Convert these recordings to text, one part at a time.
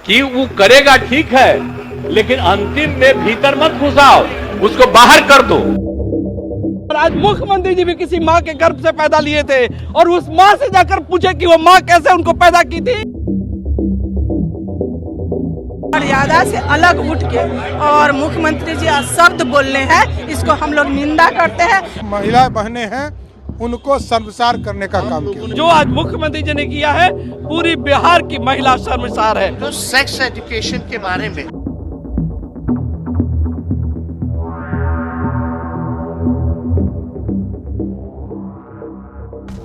कि वो करेगा ठीक है, लेकिन अंतिम में भीतर मत घुसाओ, उसको बाहर कर दो। आज मुख्यमंत्री जी भी किसी माँ के गर्भ से पैदा लिए थे और उस माँ से जाकर पूछे कि वो माँ कैसे उनको पैदा की थी। मर्यादा से अलग उठ के और मुख्यमंत्री जी शब्द बोलने हैं, इसको हम लोग निंदा करते हैं। महिला बहनें हैं, उनको शर्मसार करने का काम किया। जो आज मुख्यमंत्री जी ने किया है, पूरी बिहार की महिला शर्मसार है। तो सेक्स एजुकेशन के बारे में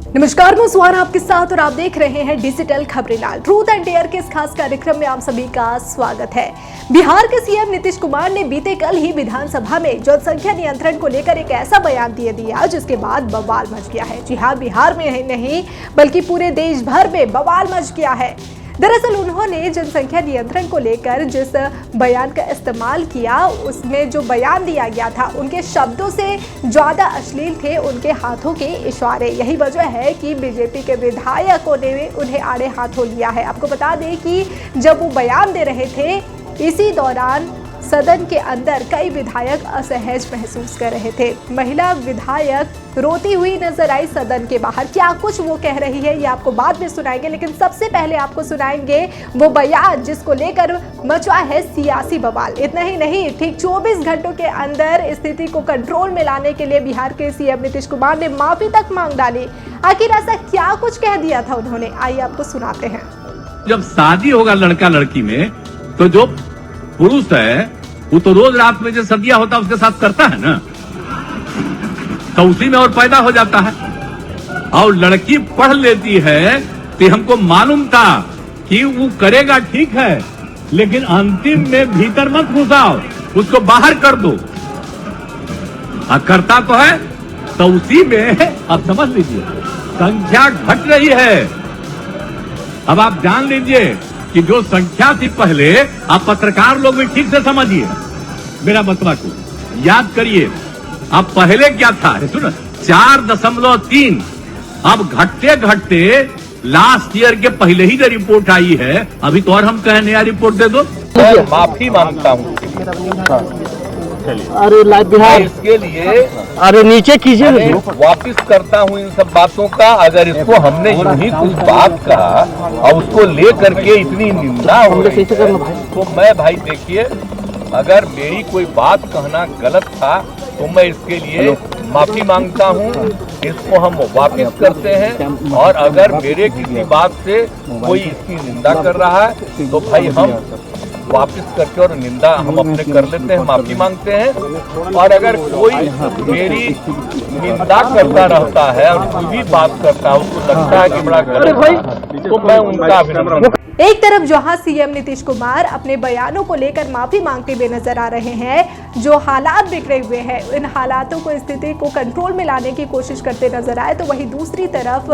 नमस्कार, मैं सुहाना आपके साथ और आप देख रहे हैं डिजिटल खबरेलाल। ट्रूथ एंड डेयर के इस खास कार्यक्रम में आप सभी का स्वागत है। बिहार के सीएम नीतीश कुमार ने बीते कल ही विधानसभा में जनसंख्या नियंत्रण को लेकर एक ऐसा बयान दे दिया जिसके बाद बवाल मच गया है। जी हाँ, बिहार में ही नहीं बल्कि पूरे देश भर में बवाल मच गया है। दरअसल उन्होंने जनसंख्या नियंत्रण को लेकर जिस बयान का इस्तेमाल किया, उसमें जो बयान दिया गया था उनके शब्दों से ज़्यादा अश्लील थे उनके हाथों के इशारे। यही वजह है कि बीजेपी के विधायकों ने उन्हें आड़े हाथों लिया है। आपको बता दें कि जब वो बयान दे रहे थे, इसी दौरान सदन के अंदर कई विधायक असहज महसूस कर रहे थे। महिला विधायक रोती हुई नजर आई सदन के बाहर। क्या कुछ वो कह रही है ये आपको बाद में सुनाएंगे, लेकिन सबसे पहले आपको सुनाएंगे वो बयान जिसको लेकर मचा है सियासी बवाल। इतना ही नहीं, ठीक 24 घंटों के अंदर स्थिति को कंट्रोल में लाने के लिए बिहार के सीएम नीतीश कुमार ने माफी तक मांग डाली। आखिर ऐसा क्या कुछ कह दिया था उन्होंने, आइए आपको सुनाते हैं। जब शादी होगा लड़का लड़की में, तो जो पुरुष है वो तो रोज रात में जो सदिया होता है उसके साथ करता है ना, तो उसी में और पैदा हो जाता है। और लड़की पढ़ लेती है तो हमको मालूम था कि वो करेगा ठीक है, लेकिन अंतिम में भीतर मत घुसाओ, उसको बाहर कर दो। करता तो है, तो उसी में अब समझ लीजिए संख्या घट रही है। अब आप जान लीजिए कि जो संख्या थी पहले, आप पत्रकार लोग भी ठीक से समझिए मेरा मतला को, याद करिए। अब पहले क्या था, सुनो, 4.3। अब घटते घटते लास्ट ईयर के पहले ही जो रिपोर्ट आई है, अभी तो और हम कहें नया रिपोर्ट दे दो। माफी मांगता हूँ। अरे बिहार इसके लिए अरे नीचे कीजिए, वापिस करता हूँ इन सब बातों का। अगर इसको हमने यूं ही कुछ बात कहा और उसको ले करके इतनी निंदा हो रही है, तो मैं भाई देखिए, अगर मेरी कोई बात कहना गलत था तो मैं इसके लिए माफी मांगता हूँ। इसको हम वापिस करते हैं, और अगर मेरे किसी बात से कोई इसकी निंदा कर रहा है तो भाई हम वापिस करके और निंदा हम अपने कर लेते हैं, माफी मांगते हैं। और अगर कोई मेरी निंदा करता रहता है और कोई भी बात करता है, उसको लगता है कि बड़ा गलत है, तो मैं उनका अभिनंदन। एक तरफ जहां सीएम नीतीश कुमार अपने बयानों को लेकर माफी मांगते हुए नजर आ रहे हैं, जो हालात बिगड़े हुए हैं इन हालातों को, स्थिति को कंट्रोल में लाने की कोशिश करते नजर आए, तो वहीं दूसरी तरफ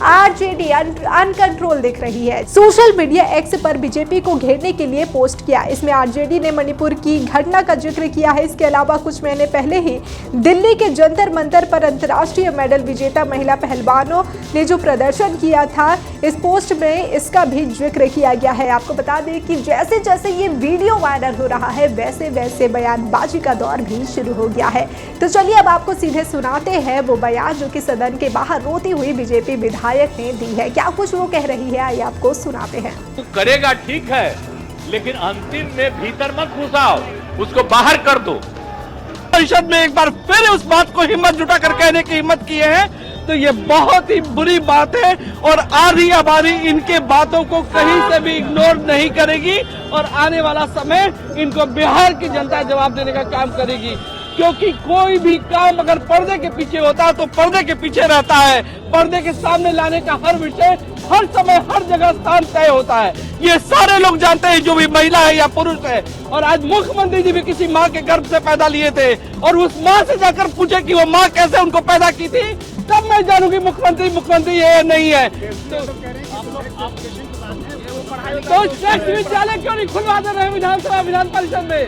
आरजेडी अनकंट्रोल दिख रही है। सोशल मीडिया एक्स पर बीजेपी को घेरने के लिए पोस्ट किया। इसमें आरजेडी ने मणिपुर की घटना का जिक्र किया है। इसके अलावा कुछ महीने पहले ही दिल्ली के जंतर मंतर पर अंतर्राष्ट्रीय मेडल विजेता महिला पहलवानों ने जो प्रदर्शन किया था, इस पोस्ट में इसका भी जिक्र किया गया है। आपको बता दें कि जैसे जैसे ये वीडियो वायरल हो रहा है, वैसे वैसे बयानबाजी का दौर भी शुरू हो गया है। तो चलिए अब आपको सीधे सुनाते हैं वो बयान जो कि सदन के बाहर रोती हुई बीजेपी विधायक ने दी है। क्या कुछ वो कह रही है, आइए आपको सुनाते हैं। वो करेगा ठीक है, लेकिन अंतिम में भीतर मत घुसाओ, उसको बाहर कर दो। परिषद में एक बार फिर उस बात को हिम्मत जुटा कर कहने की हिम्मत किए हैं, तो ये बहुत ही बुरी बात है। और आधी आबादी इनके बातों को कहीं से भी इग्नोर नहीं करेगी, और आने वाला समय इनको बिहार की जनता जवाब देने का काम करेगी। क्योंकि कोई भी काम अगर पर्दे के पीछे होता है तो पर्दे के पीछे रहता है, पर्दे के सामने लाने का हर विषय हर समय हर जगह स्थान तय होता है। ये सारे लोग जानते हैं, जो भी महिला है या पुरुष है। और आज मुख्यमंत्री जी भी किसी माँ के गर्भ से पैदा लिए थे और उस माँ से जाकर पूछे कि वो माँ कैसे उनको पैदा की थी, तब मैं जानूंगी मुख्यमंत्री ये नहीं है। तो विश्वविद्यालय क्यों नहीं खुलवा दे रहे विधानसभा विधान परिषद में?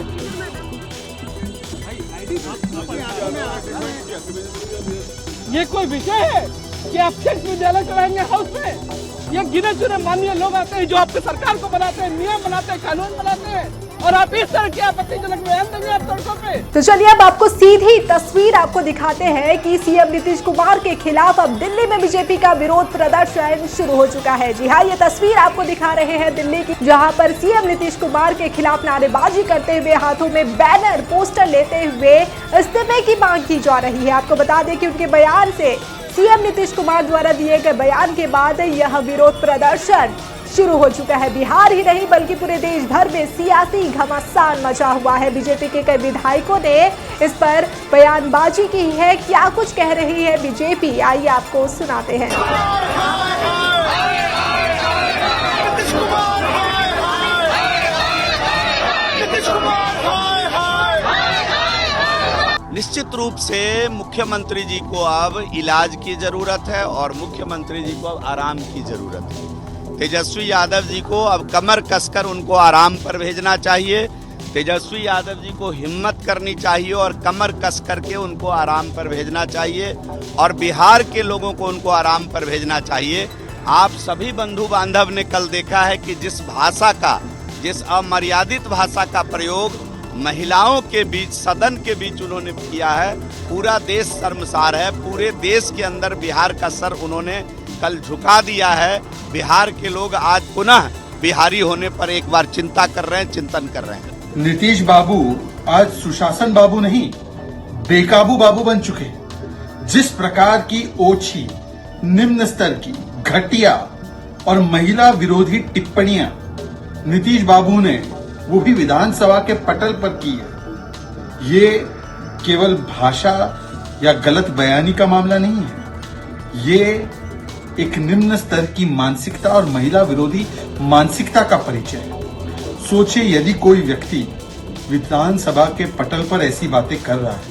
ये कोई विषय है? कि आप सेक्स विद्यालय चलाएंगे हाउस में? ये गिने चुने माननीय लोग आते हैं जो आपके सरकार को बनाते हैं, नियम बनाते हैं, कानून बनाते हैं, और आप इस तरह के आपत्तिजनक बयान देंगे आप सड़कों पे। तो चलिए अब आपको सीधी तस्वीर आपको दिखाते हैं कि सीएम नीतीश कुमार के खिलाफ अब दिल्ली में बीजेपी का विरोध प्रदर्शन शुरू हो चुका है। जी हाँ, ये तस्वीर आपको दिखा रहे हैं दिल्ली की, जहां पर सीएम नीतीश कुमार के खिलाफ नारेबाजी करते हुए, हाथों में बैनर पोस्टर लेते हुए इस्तीफे की मांग की जा रही है। आपको बता दें कि उनके बयान से, सीएम नीतीश कुमार द्वारा दिए गए बयान के बाद यह विरोध प्रदर्शन शुरू हो चुका है। बिहार ही नहीं बल्कि पूरे देश भर में सियासी घमासान मचा हुआ है। बीजेपी के कई विधायकों ने इस पर बयानबाजी की है। क्या कुछ कह रही है बीजेपी, आइए आपको सुनाते हैं। निश्चित रूप से मुख्यमंत्री जी को अब इलाज की जरूरत है और मुख्यमंत्री जी को अब आराम की जरूरत है। तेजस्वी यादव जी को अब कमर कसकर उनको आराम पर भेजना चाहिए। तेजस्वी यादव जी को हिम्मत करनी चाहिए और कमर कस करके उनको आराम पर भेजना चाहिए, और बिहार के लोगों को उनको आराम पर भेजना चाहिए। आप सभी बंधु बांधव ने कल देखा है कि जिस भाषा का, जिस अमर्यादित भाषा का प्रयोग महिलाओं के बीच, सदन के बीच उन्होंने किया है, पूरा देश शर्मसार है। पूरे देश के अंदर बिहार का सर उन्होंने कल झुका दिया है। बिहार के लोग आज पुनः बिहारी होने पर एक बार चिंता कर रहे हैं, चिंतन कर रहे हैं। नीतीश बाबू आज सुशासन बाबू नहीं, बेकाबू बाबू बन चुके। जिस प्रकार की ओछी, निम्न स्तर की, घटिया और महिला विरोधी टिप्पणियां नीतीश बाबू ने, वो भी विधानसभा के पटल पर की है, ये केवल भाषा या गलत बयानी का मामला नहीं है। ये एक निम्न स्तर की मानसिकता और महिला विरोधी मानसिकता का परिचय है। सोचिए, यदि कोई व्यक्ति विधानसभा के पटल पर ऐसी बातें कर रहा है,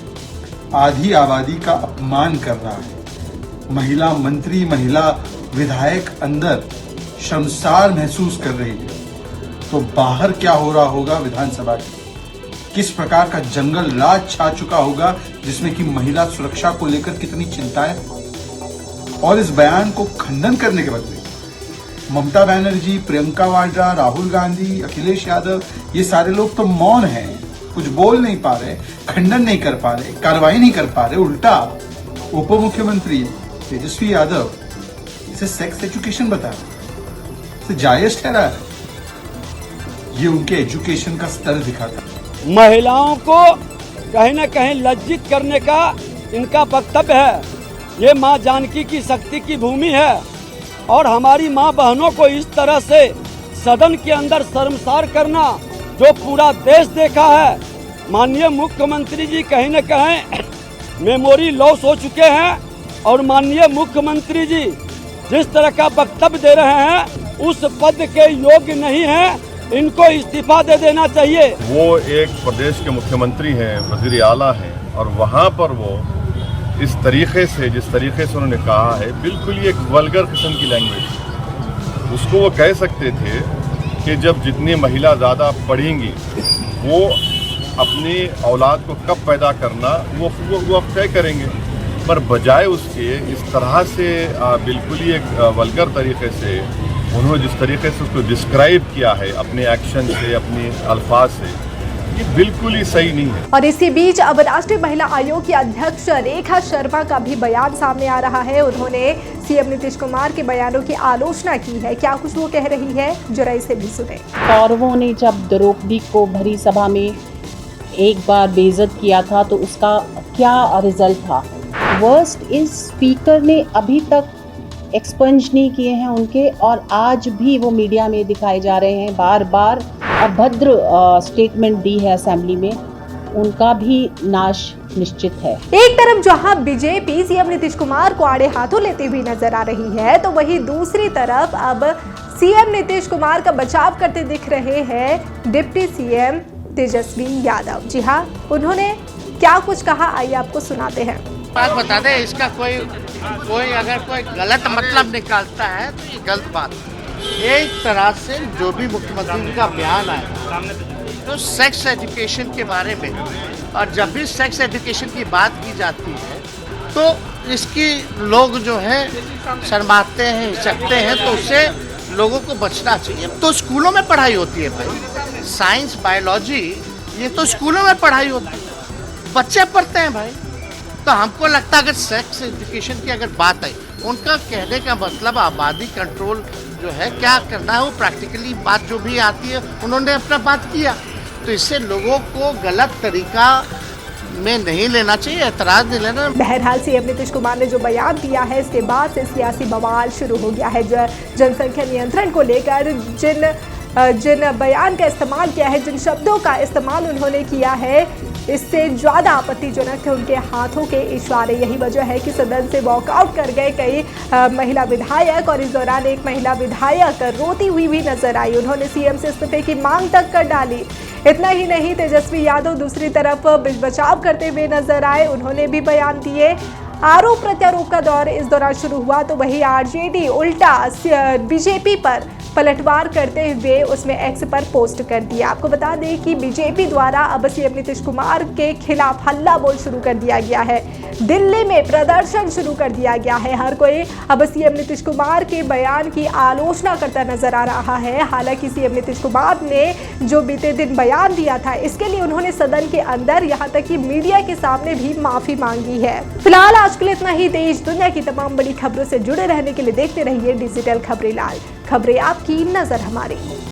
आधी आबादी का अपमान कर रहा है, महिला मंत्री, महिला विधायक अंदर शर्मसार महसूस कर रही है, तो बाहर क्या हो रहा होगा विधानसभा के? किस प्रकार का जंगल राज छा चुका होगा, जिसमें कि महिला सुरक्षा को लेकर कितनी चिंताएं। और इस बयान को खंडन करने के बदले ममता बनर्जी, प्रियंका वाड्रा, राहुल गांधी, अखिलेश यादव, ये सारे लोग तो मौन हैं, कुछ बोल नहीं पा रहे, खंडन नहीं कर पा रहे, कार्रवाई नहीं कर पा रहे। उल्टा उप मुख्यमंत्री तेजस्वी यादव इसे सेक्स एजुकेशन बता रहे, इसे जायज ठहरा है। ये उनके एजुकेशन का स्तर दिखाता है। महिलाओं को कहीं न कहीं लज्जित करने का इनका वक्तव्य है। ये माँ जानकी की शक्ति की भूमि है, और हमारी माँ बहनों को इस तरह से सदन के अंदर शर्मसार करना जो पूरा देश देखा है। माननीय मुख्यमंत्री जी कहीं न कहीं मेमोरी लॉस हो चुके हैं, और माननीय मुख्यमंत्री जी जिस तरह का वक्तव्य दे रहे हैं उस पद के योग्य नहीं है। इनको इस्तीफा दे देना चाहिए। वो एक प्रदेश के मुख्यमंत्री हैं, वजीर आला हैं, और वहाँ पर वो इस तरीके से, जिस तरीके से उन्होंने कहा है, बिल्कुल ही एक वल्गर किस्म की लैंग्वेज। उसको वो कह सकते थे कि जब जितनी महिला ज़्यादा पढ़ेंगी, वो अपनी औलाद को कब पैदा करना वो तय करेंगे, पर बजाय उसके इस तरह से बिल्कुल ही एक वल्गर तरीके से उन्होंने जिस तरीके से उसको डिस्क्राइब किया है अपने एक्शन से, अपने अल्फाज से, ये बिल्कुल ही सही नहीं है। और इसी बीच अब राष्ट्रीय महिला आयोग की अध्यक्ष रेखा शर्मा का भी बयान सामने आ रहा है। उन्होंने सीएम नीतीश कुमार के बयानों की आलोचना की है। क्या कुछ वो कह रही है, जरा इसे भी सुने। कौरवों ने जब द्रौपदी को भरी सभा में एक बार बेइज्जत किया था, तो उसका क्या रिजल्ट था? वर्स्ट इज स्पीकर ने अभी तक एक्सपंज नहीं किए हैं उनके, और आज भी वो मीडिया में दिखाए जा रहे हैं, बार बार अभद्र स्टेटमेंट दी है असेंबली में। उनका भी नाश निश्चित है। एक तरफ जहां बीजेपी सीएम नीतीश कुमार को आड़े हाथों लेती हुई नजर आ रही है, तो वहीं दूसरी तरफ अब सीएम नीतीश कुमार का बचाव करते दिख रहे हैं डिप्टी सीएम तेजस्वी यादव। जी हाँ, उन्होंने क्या कुछ कहा, आइए आपको सुनाते हैं। बात बता दे, इसका कोई अगर कोई गलत मतलब निकालता है तो ये गलत बात है। एक तरह से जो भी मुख्यमंत्री का बयान आया तो सेक्स एजुकेशन के बारे में, और जब भी सेक्स एजुकेशन की बात की जाती है तो इसकी लोग जो है शर्माते हैं, हिचकते हैं, तो उससे लोगों को बचना चाहिए। तो स्कूलों में पढ़ाई होती है भाई, साइंस बायोलॉजी ये तो स्कूलों में पढ़ाई होती है, बच्चे पढ़ते हैं भाई। तो हमको लगता है अगर सेक्स एजुकेशन की अगर बात आई, उनका कहने का मतलब आबादी कंट्रोल जो है क्या करना है, वो प्रैक्टिकली बात जो भी आती है उन्होंने अपना बात किया। तो इससे लोगों को गलत तरीका में नहीं लेना चाहिए, एतराज नहीं लेना। बहरहाल सीएम नीतीश कुमार ने जो बयान दिया है, इसके बाद से सियासी बवाल शुरू हो गया है। जनसंख्या नियंत्रण को लेकर जिन बयान का इस्तेमाल किया है, जिन शब्दों का इस्तेमाल उन्होंने किया है, इससे ज़्यादा आपत्तिजनक थे उनके हाथों के इशारे। यही वजह है कि सदन से वॉकआउट कर गए कई महिला विधायक, और इस दौरान एक महिला विधायक रोती हुई भी नजर आई। उन्होंने सीएम से इस्तीफे की मांग तक कर डाली। इतना ही नहीं, तेजस्वी यादव दूसरी तरफ बचाव करते हुए नजर आए, उन्होंने भी बयान दिए। आरोप प्रत्यारोप का दौर इस दौरान शुरू हुआ तो वही आरजेडी उल्टा बीजेपी पर पलटवार करते हुए उसमें एक्स पर पोस्ट कर दिया। आपको बता दें कि बीजेपी द्वारा अब सीएम नीतीश कुमार के खिलाफ हल्ला बोल शुरू कर दिया गया है। दिल्ली में प्रदर्शन शुरू कर दिया गया है। हर कोई अब सीएम नीतीश कुमार के बयान की आलोचना करता नजर आ रहा है। हालांकि सीएम नीतीश कुमार ने जो बीते दिन बयान दिया था, इसके लिए उन्होंने सदन के अंदर यहाँ तक कि मीडिया के सामने भी माफी मांगी है। फिलहाल आज के लिए इतना ही। देश दुनिया की तमाम बड़ी खबरों से जुड़े रहने के लिए देखते रहिए डिजिटल खबरें लाल। खबरें आपकी, नजर हमारी।